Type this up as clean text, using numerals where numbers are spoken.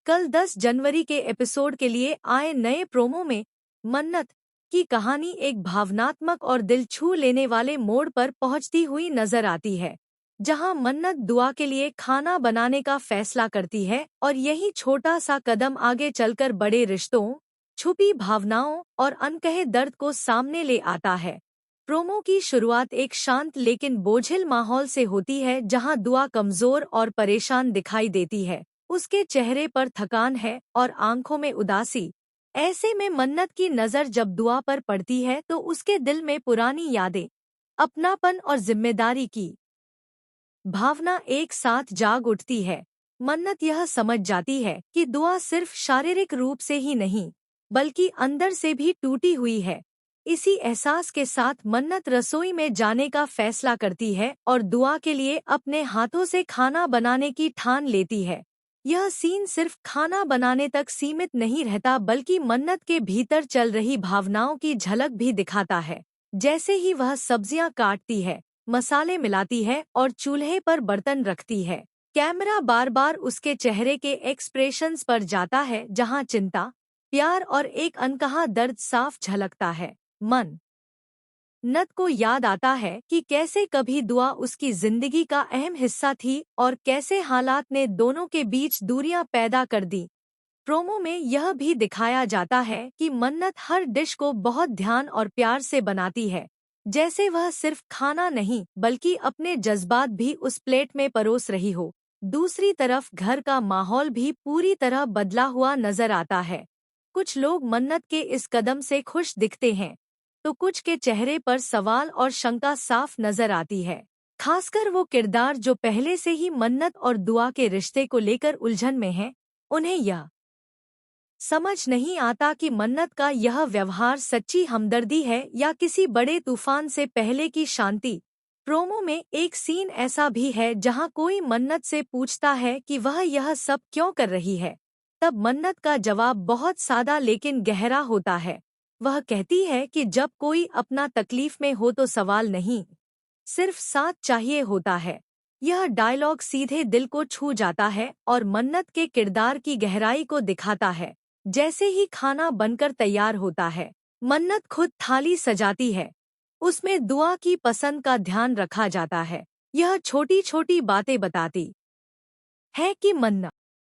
कल 10 जनवरी के एपिसोड के लिए आए नए प्रोमो में मन्नत की कहानी एक भावनात्मक और दिल छू लेने वाले मोड़ पर पहुंचती हुई नजर आती है, जहां मन्नत दुआ के लिए खाना बनाने का फैसला करती है और यही छोटा सा कदम आगे चलकर बड़े रिश्तों, छुपी भावनाओं और अनकहे दर्द को सामने ले आता है। प्रोमो की शुरुआत एक शांत लेकिन बोझिल माहौल से होती है, जहां दुआ कमजोर और परेशान दिखाई देती है। उसके चेहरे पर थकान है और आंखों में उदासी। ऐसे में मन्नत की नज़र जब दुआ पर पड़ती है तो उसके दिल में पुरानी यादें, अपनापन और जिम्मेदारी की भावना एक साथ जाग उठती है। मन्नत यह समझ जाती है कि दुआ सिर्फ शारीरिक रूप से ही नहीं, बल्कि अंदर से भी टूटी हुई है। इसी एहसास के साथ मन्नत रसोई में जाने का फैसला करती है और दुआ के लिए अपने हाथों से खाना बनाने की ठान लेती है। यह सीन सिर्फ खाना बनाने तक सीमित नहीं रहता, बल्कि मन्नत के भीतर चल रही भावनाओं की झलक भी दिखाता है। जैसे ही वह सब्जियां काटती है, मसाले मिलाती है और चूल्हे पर बर्तन रखती है, कैमरा बार बार उसके चेहरे के एक्सप्रेशंस पर जाता है, जहां चिंता, प्यार और एक अनकहा दर्द साफ झलकता है। मन नत को याद आता है कि कैसे कभी दुआ उसकी जिंदगी का अहम हिस्सा थी और कैसे हालात ने दोनों के बीच दूरियां पैदा कर दी। प्रोमो में यह भी दिखाया जाता है कि मन्नत हर डिश को बहुत ध्यान और प्यार से बनाती है, जैसे वह सिर्फ खाना नहीं बल्कि अपने जज्बात भी उस प्लेट में परोस रही हो। दूसरी तरफ घर का माहौल भी पूरी तरह बदला हुआ नजर आता है। कुछ लोग मन्नत के इस कदम से खुश दिखते हैं, तो कुछ के चेहरे पर सवाल और शंका साफ नजर आती है। खासकर वो किरदार जो पहले से ही मन्नत और दुआ के रिश्ते को लेकर उलझन में हैं। उन्हें यह समझ नहीं आता कि मन्नत का यह व्यवहार सच्ची हमदर्दी है या किसी बड़े तूफान से पहले की शांति। प्रोमो में एक सीन ऐसा भी है जहां कोई मन्नत से पूछता है कि वह यह सब क्यों कर रही है। तब मन्नत का जवाब बहुत सादा लेकिन गहरा होता है। वह कहती है कि जब कोई अपना तकलीफ में हो तो सवाल नहीं, सिर्फ साथ चाहिए होता है। यह डायलॉग सीधे दिल को छू जाता है और मन्नत के किरदार की गहराई को दिखाता है। जैसे ही खाना बनकर तैयार होता है, मन्नत खुद थाली सजाती है। उसमें दुआ की पसंद का ध्यान रखा जाता है। यह छोटी छोटी बातें बताती है कि मन्नत